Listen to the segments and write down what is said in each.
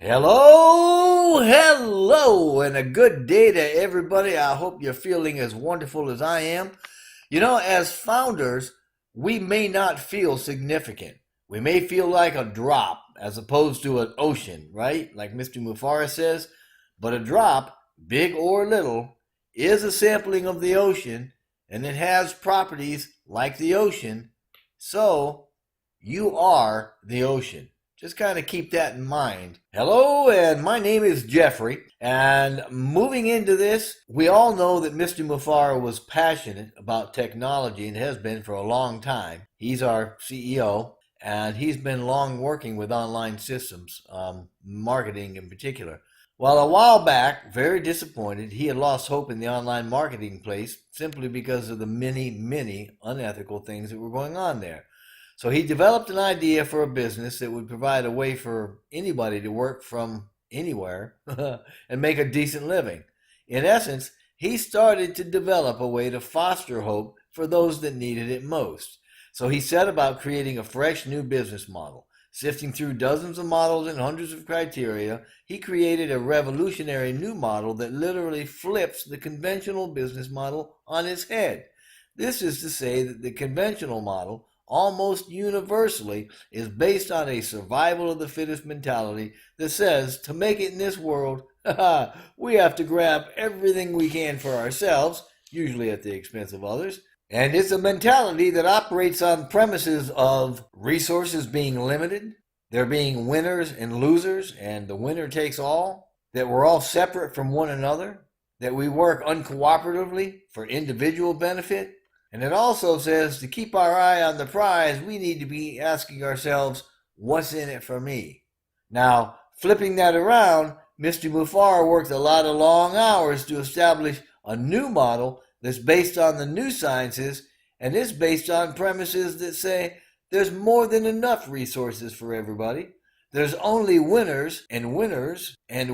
Hello, and a good day to everybody. I hope you're feeling as wonderful as I am. As founders, we may not feel significant. We may feel like a drop as opposed to an ocean, right? Like Mr. Mufara says. But a drop, big or little, is a sampling of the ocean, and it has properties like the ocean. So, you are the ocean. Just kind of keep that in mind. Hello, and my name is Jeffrey. And moving into this, we all know that Mr. Mufara was passionate about technology and has been for a long time. He's our CEO, and he's been long working with online systems, marketing in particular. Well, a while back, very disappointed, he had lost hope in the online marketing place simply because of the many unethical things that were going on there. So he developed an idea for a business that would provide a way for anybody to work from anywhere and make a decent living. In essence, he started to develop a way to foster hope for those that needed it most. So he set about creating a fresh new business model. Sifting through dozens of models and hundreds of criteria, he created a revolutionary new model that literally flips the conventional business model on its head. This is to say that the conventional model almost universally is based on a survival of the fittest mentality that says to make it in this world, we have to grab everything we can for ourselves, usually at the expense of others. And it's a mentality that operates on premises of resources being limited, there being winners and losers, and the winner takes all, that we're all separate from one another, that we work uncooperatively for individual benefit. And it also says to keep our eye on the prize, we need to be asking ourselves, what's in it for me? Now, flipping that around, Mr. Mufara worked a lot of long hours to establish a new model that's based on the new sciences, and it's based on premises that say there's more than enough resources for everybody. There's only winners, and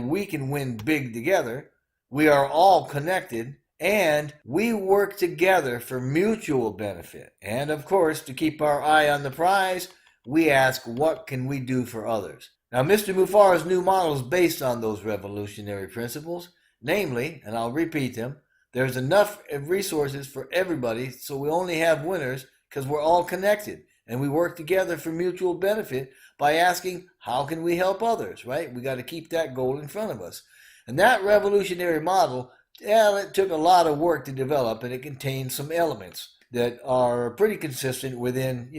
we can win big together. We are all connected. And we work together for mutual benefit. And of course, to keep our eye on the prize, we ask, what can we do for others? Now, Mr. Mufara's new model is based on those revolutionary principles. Namely, and I'll repeat them, there's enough resources for everybody, so we only have winners because we're all connected. And we work together for mutual benefit by asking, how can we help others, right? We got to keep that goal in front of us. And that revolutionary model, it took a lot of work to develop, and it contains some elements that are pretty consistent within,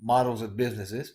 models of businesses.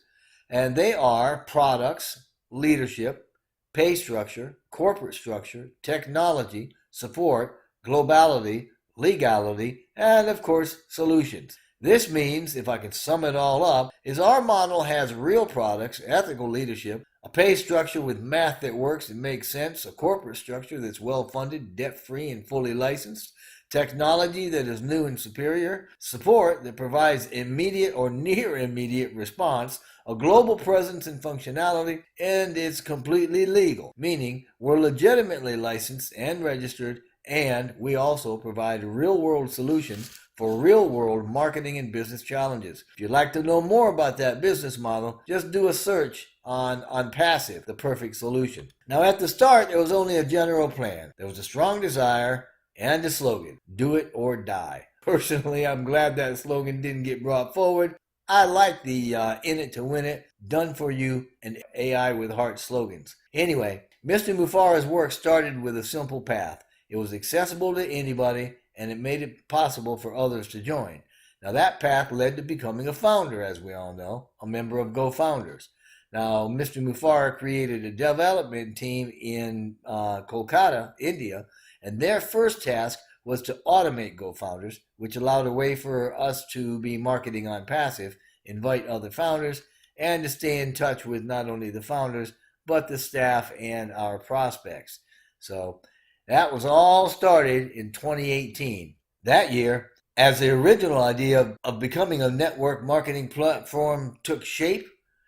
And they are products, leadership, pay structure, corporate structure, technology, support, globality, legality, and of course, solutions. This means, if I can sum it all up, is our model has real products, ethical leadership, a pay structure with math that works and makes sense, a corporate structure that's well-funded, debt-free, and fully licensed, technology that is new and superior, support that provides immediate or near-immediate response, a global presence and functionality, and it's completely legal, meaning we're legitimately licensed and registered, and we also provide real-world solutions for real-world marketing and business challenges. If you'd like to know more about that business model, just do a search on ONPASSIVE, the perfect solution. Now, at the start, there was only a general plan. There was a strong desire and a slogan, do it or die. Personally, I'm glad that slogan didn't get brought forward. I like the in it to win it, done for you, and AI with heart slogans. Anyway, Mr. Mufara's work started with a simple path. It was accessible to anybody, and it made it possible for others to join. Now, that path led to becoming a founder, as we all know, a member of GoFounders. Now, Mr. Mufara created a development team in Kolkata, India, and their first task was to automate GoFounders, which allowed a way for us to be marketing ONPASSIVE, invite other founders, and to stay in touch with not only the founders, but the staff and our prospects. So that was all started in 2018. That year, as the original idea of becoming a network marketing platform took shape,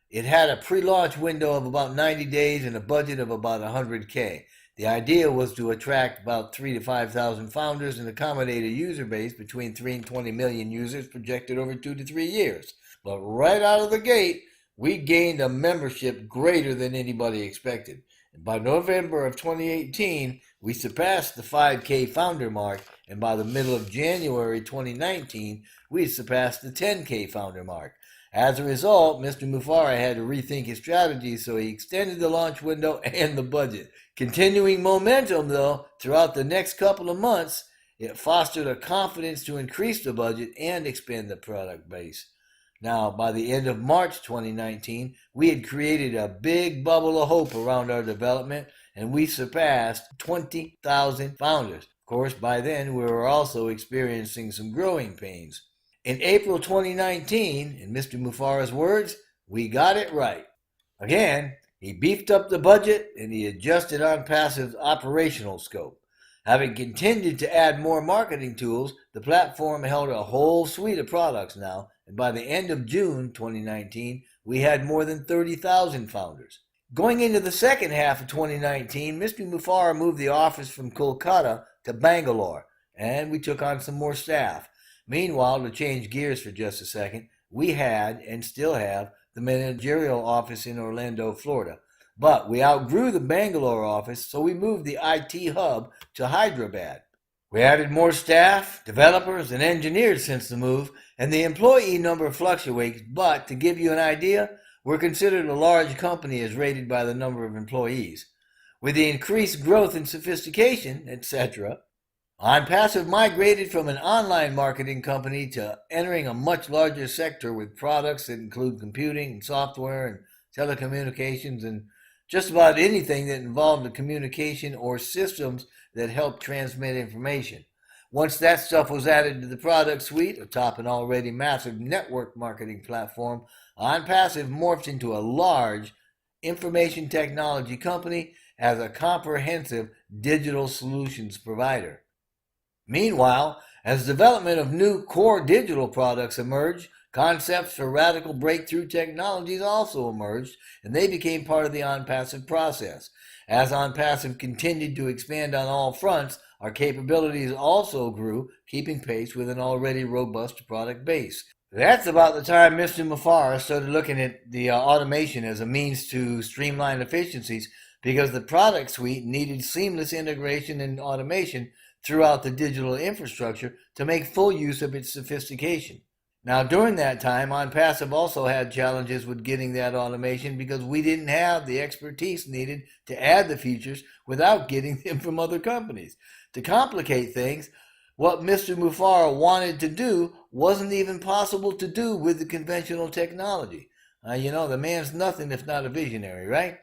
it had a pre-launch window of about 90 days and a budget of about $100K. The idea was to attract about 3,000 to 5,000 founders and accommodate a user base between 3 and 20 million users projected over 2 to 3 years. But right out of the gate, we gained a membership greater than anybody expected. By November of 2018, we surpassed the 5K founder mark, and by the middle of January 2019, we had surpassed the 10K founder mark. As a result, Mr. Mufara had to rethink his strategy, so he extended the launch window and the budget. Continuing momentum, though, throughout the next couple of months, it fostered a confidence to increase the budget and expand the product base. Now, by the end of March 2019, we had created a big bubble of hope around our development, and we surpassed 20,000 founders. Of course, by then, we were also experiencing some growing pains. In April 2019, in Mr. Mufara's words, we got it right. Again, he beefed up the budget and he adjusted ONPASSIVE's operational scope. Having continued to add more marketing tools, the platform held a whole suite of products now, and by the end of June 2019, we had more than 30,000 founders. Going into the second half of 2019, Mr. Mufara moved the office from Kolkata to Bangalore, and we took on some more staff. Meanwhile, to change gears for just a second, we had, and still have, the managerial office in Orlando, Florida. But we outgrew the Bangalore office, so we moved the IT hub to Hyderabad. We added more staff, developers, and engineers since the move, and the employee number fluctuates, but to give you an idea, we're considered a large company as rated by the number of employees. With the increased growth and sophistication, etc., ONPASSIVE migrated from an online marketing company to entering a much larger sector with products that include computing and software and telecommunications and just about anything that involved the communication or systems that help transmit information. Once that stuff was added to the product suite atop an already massive network marketing platform, ONPASSIVE morphed into a large information technology company as a comprehensive digital solutions provider. Meanwhile, as development of new core digital products emerged, concepts for radical breakthrough technologies also emerged, and they became part of the ONPASSIVE process. As ONPASSIVE continued to expand on all fronts, our capabilities also grew, keeping pace with an already robust product base. That's about the time Mr. Mufara started looking at the automation as a means to streamline efficiencies, because the product suite needed seamless integration and automation throughout the digital infrastructure to make full use of its sophistication. Now, during that time, ONPASSIVE also had challenges with getting that automation because we didn't have the expertise needed to add the features without getting them from other companies. To complicate things, what Mr. Mufara wanted to do wasn't even possible to do with the conventional technology. The man's nothing if not a visionary, right?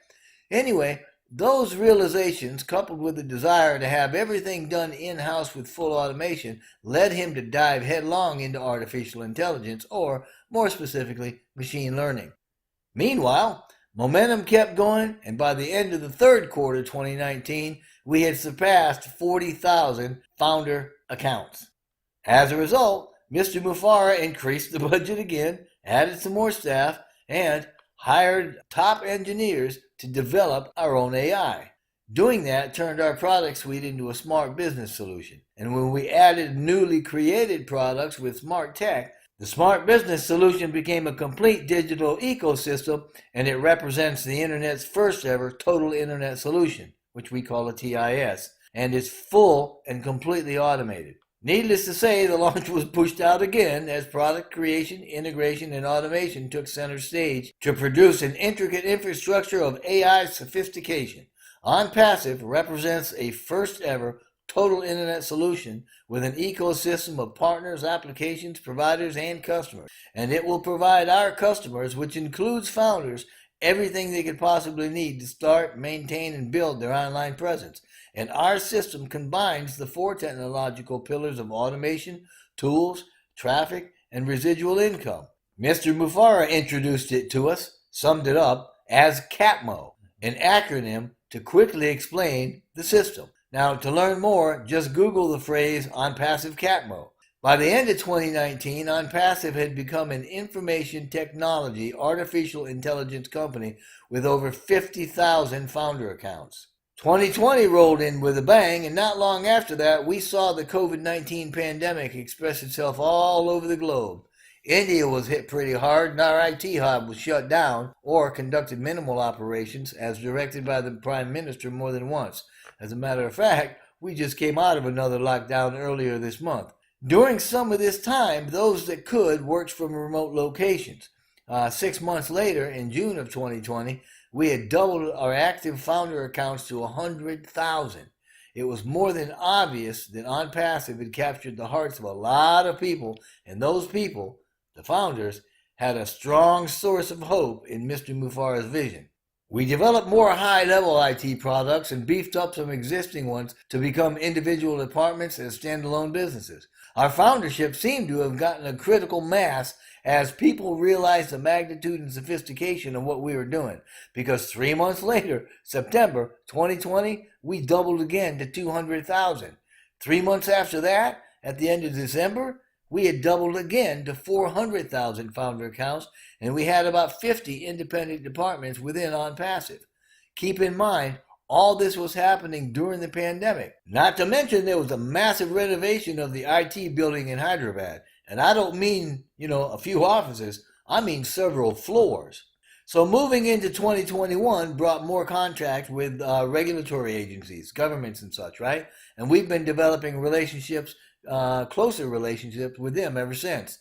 Anyway, those realizations, coupled with the desire to have everything done in-house with full automation, led him to dive headlong into artificial intelligence, or more specifically, machine learning. Meanwhile, momentum kept going, and by the end of the third quarter 2019, we had surpassed 40,000 founder accounts. As a result, Mr. Mufara increased the budget again, added some more staff, and hired top engineers to develop our own AI. Doing that turned our product suite into a smart business solution. And when we added newly created products with smart tech, the smart business solution became a complete digital ecosystem, and it represents the internet's first ever total internet solution, which we call a TIS, and is full and completely automated. Needless to say, the launch was pushed out again as product creation, integration, and automation took center stage to produce an intricate infrastructure of AI sophistication. ONPASSIVE represents a first ever total internet solution with an ecosystem of partners, applications, providers, and customers. And it will provide our customers, which includes founders, everything they could possibly need to start, maintain, and build their online presence. And our system combines the four technological pillars of automation, tools, traffic, and residual income. Mr. Mufara introduced it to us, summed it up as CAPMO, an acronym to quickly explain the system. Now, to learn more, just Google the phrase ONPASSIVE CAPMO. By the end of 2019, ONPASSIVE had become an information technology artificial intelligence company with over 50,000 founder accounts. 2020 rolled in with a bang, and not long after that, we saw the COVID-19 pandemic express itself all over the globe. India was hit pretty hard, and our IT hub was shut down or conducted minimal operations as directed by the Prime Minister more than once. As a matter of fact, we just came out of another lockdown earlier this month. During some of this time, those that could worked from remote locations. 6 months later, in June of 2020, we had doubled our active founder accounts to 100,000. It was more than obvious that ONPASSIVE had captured the hearts of a lot of people, and those people, the founders, had a strong source of hope in Mr. Mufarah's vision. We developed more high-level IT products and beefed up some existing ones to become individual departments as standalone businesses. Our foundership seemed to have gotten a critical mass as people realized the magnitude and sophistication of what we were doing. Because 3 months later, September 2020, we doubled again to 200,000. 3 months after that, at the end of December, we had doubled again to 400,000 founder accounts, and we had about 50 independent departments within ONPASSIVE. Keep in mind, all this was happening during the pandemic. Not to mention there was a massive renovation of the IT building in Hyderabad. And I don't mean, a few offices. I mean several floors. So moving into 2021 brought more contact with regulatory agencies, governments and such, right? And we've been developing relationships, closer relationships with them ever since.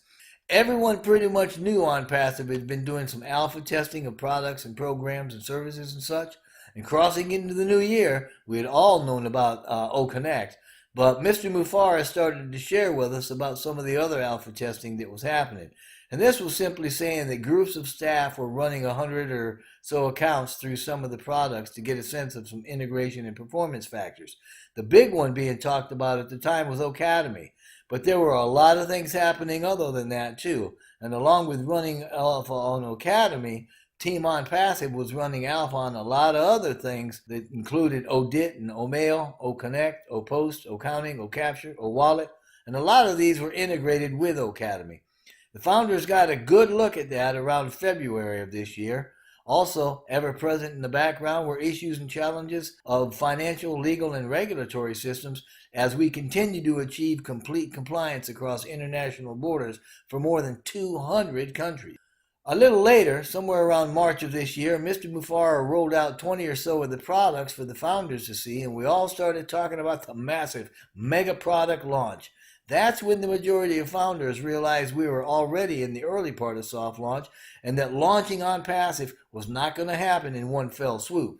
Everyone pretty much knew ONPASSIVE had been doing some alpha testing of products and programs and services and such. And crossing into the new year, we had all known about OConnect. But Mr. Mufarah started to share with us about some of the other alpha testing that was happening. And this was simply saying that groups of staff were running 100 or so accounts through some of the products to get a sense of some integration and performance factors. The big one being talked about at the time was Academy. But there were a lot of things happening other than that too. And along with running alpha on Academy, Team ONPASSIVE was running alpha on a lot of other things that included ODIT and OMail, OConnect, OPost, OCounting, OCapture, OWallet, and a lot of these were integrated with Academy. The founders got a good look at that around February of this year. Also, ever present in the background were issues and challenges of financial, legal, and regulatory systems as we continue to achieve complete compliance across international borders for more than 200 countries. A little later, somewhere around March of this year, Mr. Mufarah rolled out 20 or so of the products for the founders to see, and we all started talking about the massive mega product launch. That's when the majority of founders realized we were already in the early part of soft launch and that launching ONPASSIVE was not going to happen in one fell swoop.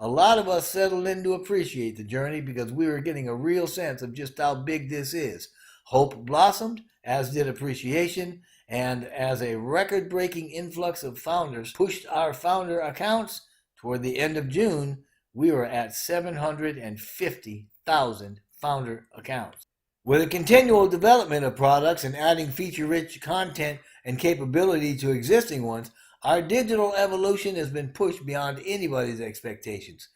A lot of us settled in to appreciate the journey because we were getting a real sense of just how big this is. Hope blossomed, as did appreciation, and as a record-breaking influx of founders pushed our founder accounts, toward the end of June, we were at 750,000 founder accounts. With a continual development of products and adding feature-rich content and capability to existing ones, our digital evolution has been pushed beyond anybody's expectations.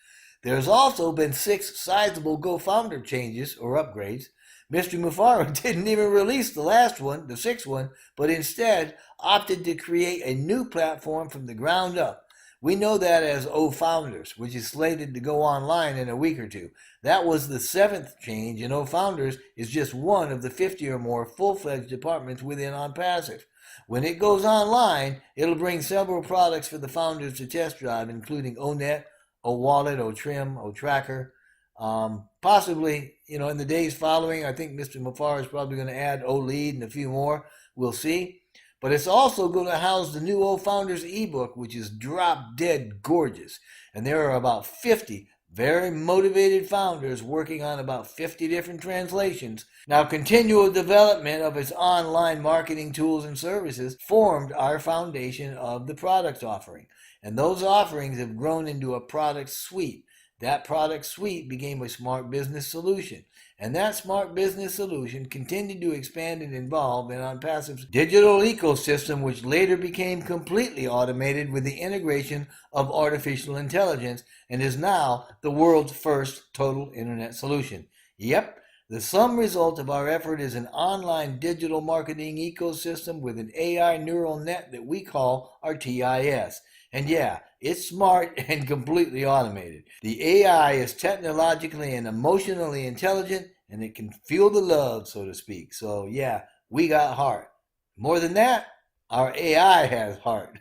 There's also been 6 sizable GoFounder changes or upgrades. Mr. Mufarah didn't even release the last one, the 6th one, but instead opted to create a new platform from the ground up. We know that as OFounders, which is slated to go online in a week or two. That was the 7th change, and OFounders is just one of the 50 or more full-fledged departments within ONPASSIVE. When it goes online, it'll bring several products for the founders to test drive, including ONet, OWallet, OTrim, OTracker. Possibly, in the days following, I think Mr. Mufarah is probably going to add OLead and a few more. We'll see. But it's also going to house the new OFounders ebook, which is drop dead gorgeous. And there are about 50 very motivated founders working on about 50 different translations. Now, continual development of its online marketing tools and services formed our foundation of the product offering. And those offerings have grown into a product suite. That product suite became a smart business solution. And that smart business solution continued to expand and evolve in ONPASSIVE's digital ecosystem, which later became completely automated with the integration of artificial intelligence and is now the world's first total internet solution. Yep, the sum result of our effort is an online digital marketing ecosystem with an AI neural net that we call our TIS. And yeah, it's smart and completely automated. The AI is technologically and emotionally intelligent, and it can feel the love, so to speak. So yeah, we got heart. More than that, our AI has heart.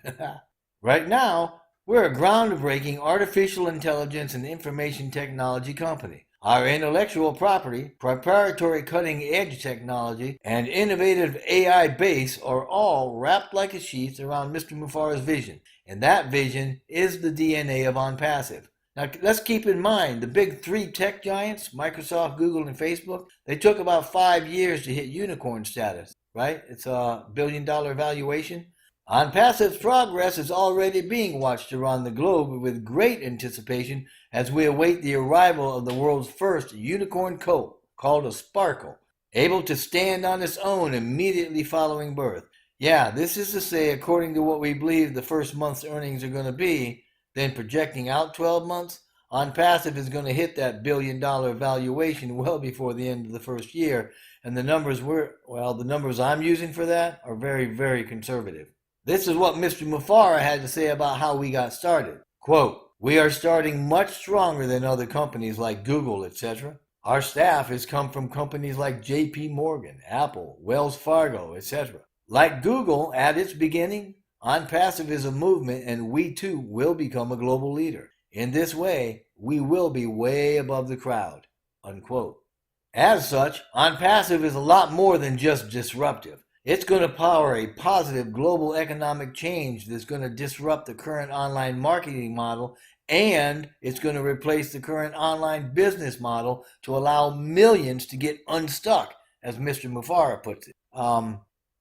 Right now, we're a groundbreaking artificial intelligence and information technology company. Our intellectual property, proprietary cutting edge technology, and innovative AI base are all wrapped like a sheath around Mr. Mufara's vision. And that vision is the DNA of OnPassive. Now, let's keep in mind the big three tech giants, Microsoft, Google, and Facebook, they took about 5 years to hit unicorn status, right? It's a $1 billion valuation. OnPassive's progress is already being watched around the globe with great anticipation as we await the arrival of the world's first unicorn colt, called a sparkle, able to stand on its own immediately following birth. Yeah, this is to say, according to what we believe the first month's earnings are going to be, then projecting out 12 months, OnPassive is going to hit that $1 billion valuation well before the end of the first year, and the numbers I'm using for that are very, very conservative. This is what Mr. Mufara had to say about how we got started. Quote, "We are starting much stronger than other companies like Google, etc. Our staff has come from companies like JP Morgan, Apple, Wells Fargo, etc. Like Google at its beginning, OnPassive is a movement and we too will become a global leader. In this way, we will be way above the crowd." Unquote. As such, OnPassive is a lot more than just disruptive. It's going to power a positive global economic change that's going to disrupt the current online marketing model, and it's going to replace the current online business model to allow millions to get unstuck, as Mr. Mufara puts it.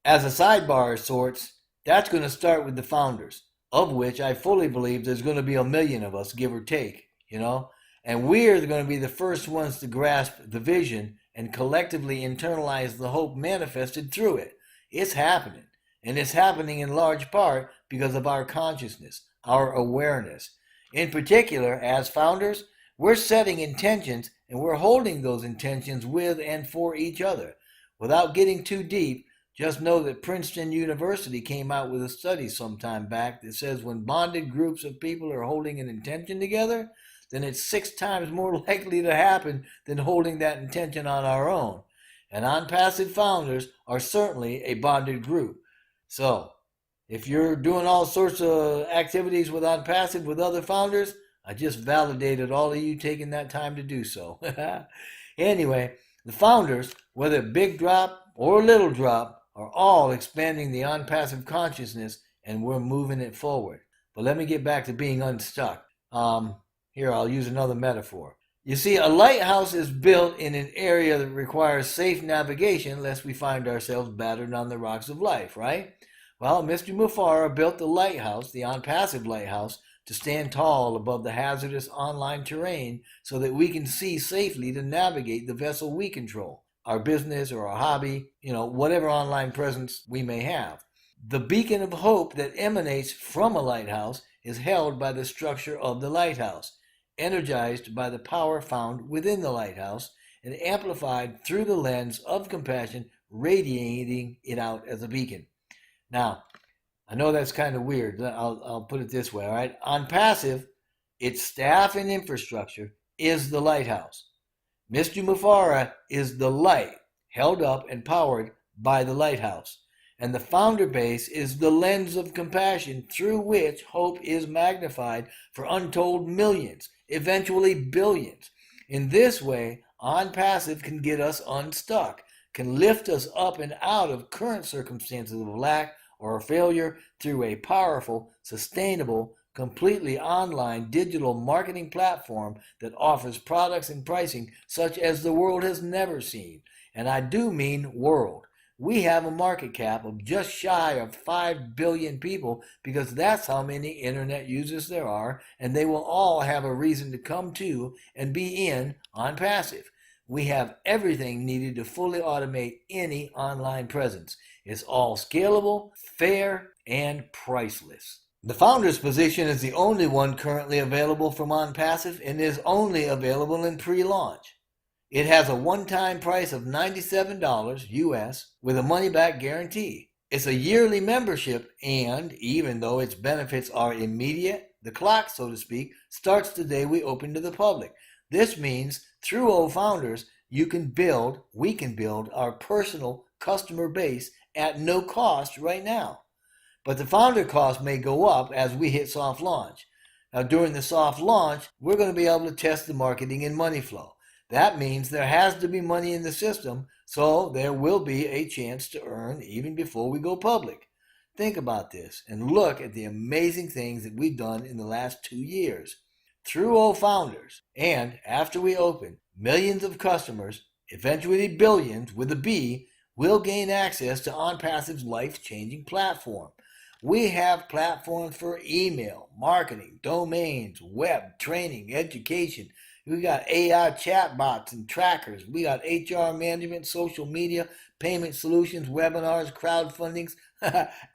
As a sidebar of sorts, that's going to start with the founders, of which I fully believe there's going to be 1 million of us, give or take, and we're going to be the first ones to grasp the vision and collectively internalize the hope manifested through it. It's happening, and it's happening in large part because of our consciousness, our awareness. In particular, as founders, we're setting intentions and we're holding those intentions with and for each other. Without getting too deep, just know that Princeton University came out with a study some time back that says when bonded groups of people are holding an intention together, then it's 6 times more likely to happen than holding that intention on our own. And OnPassive founders are certainly a bonded group. So, if you're doing all sorts of activities with OnPassive with other founders, I just validated all of you taking that time to do so. Anyway, the founders, whether big drop or little drop, are all expanding the OnPassive consciousness, and we're moving it forward. But let me get back to being unstuck. Here, I'll use another metaphor. You see, a lighthouse is built in an area that requires safe navigation lest we find ourselves battered on the rocks of life, right? Well, Mr. Mufara built the lighthouse, the OnPassive lighthouse, to stand tall above the hazardous online terrain so that we can see safely to navigate the vessel we control, our business or our hobby, whatever online presence we may have. The beacon of hope that emanates from a lighthouse is held by the structure of the lighthouse, energized by the power found within the lighthouse and amplified through the lens of compassion, radiating it out as a beacon. Now, I know that's kind of weird. I'll put it this way, all right? OnPassive, its staff and infrastructure is the lighthouse. Mr. Mufara is the light held up and powered by the lighthouse. And the founder base is the lens of compassion through which hope is magnified for untold millions, eventually billions. In this way, OnPassive can get us unstuck, can lift us up and out of current circumstances of lack or failure through a powerful, sustainable, completely online digital marketing platform that offers products and pricing such as the world has never seen. And I do mean world. We have a market cap of just shy of 5 billion people because that's how many internet users there are, and they will all have a reason to come to and be in OnPassive. We have everything needed to fully automate any online presence. It's all scalable, fair, and priceless. The founder's position is the only one currently available from OnPassive and is only available in pre-launch. It has a one-time price of $97 US with a money-back guarantee. It's a yearly membership, and even though its benefits are immediate, the clock, so to speak, starts the day we open to the public. This means through founders, we can build our personal customer base at no cost right now. But the founder cost may go up as we hit soft launch. Now, during the soft launch, we're going to be able to test the marketing and money flow. That means there has to be money in the system, so there will be a chance to earn even before we go public. Think about this and look at the amazing things that we've done in the last 2 years. Through OFounders, and after we open, millions of customers, eventually billions with a B, will gain access to ONPASSIVE's life-changing platform. We have platforms for email, marketing, domains, web, training, education. We got AI chatbots and trackers. We got HR management, social media, payment solutions, webinars, crowdfundings,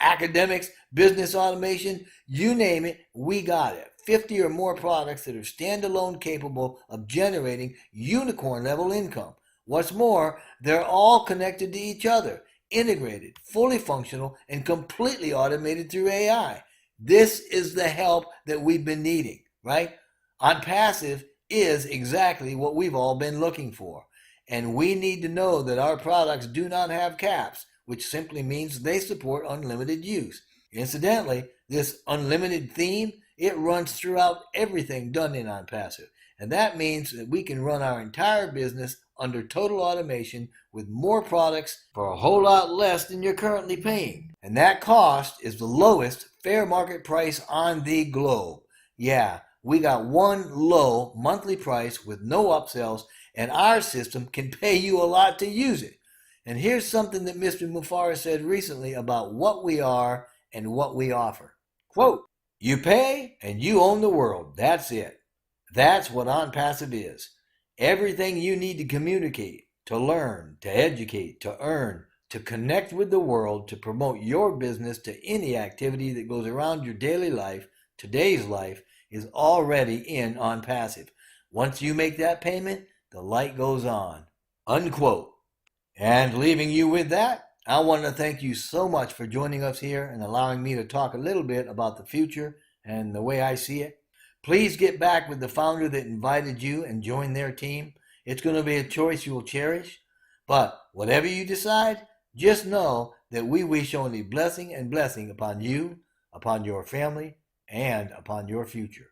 academics, business automation, you name it, we got it. 50 or more products that are standalone capable of generating unicorn level income. What's more, they're all connected to each other, integrated, fully functional, and completely automated through AI. This is the help that we've been needing, right? ONPASSIVE is exactly what we've all been looking for. And we need to know that our products do not have caps, which simply means they support unlimited use. Incidentally, this unlimited theme, it runs throughout everything done in ONPASSIVE. And that means that we can run our entire business under total automation with more products for a whole lot less than you're currently paying. And that cost is the lowest fair market price on the globe. Yeah, we got one low monthly price with no upsells, and our system can pay you a lot to use it. And here's something that Mr. Mufareh said recently about what we are and what we offer. Quote, "You pay and you own the world. That's it. That's what ONPASSIVE is. Everything you need to communicate, to learn, to educate, to earn, to connect with the world, to promote your business, to any activity that goes around your daily life, today's life, is already in ONPASSIVE. Once you make that payment, the light goes on." Unquote. And leaving you with that, I want to thank you so much for joining us here and allowing me to talk a little bit about the future and the way I see it. Please get back with the founder that invited you and join their team. It's going to be a choice you will cherish. But whatever you decide, just know that we wish only blessing and blessing upon you, upon your family, and upon your future.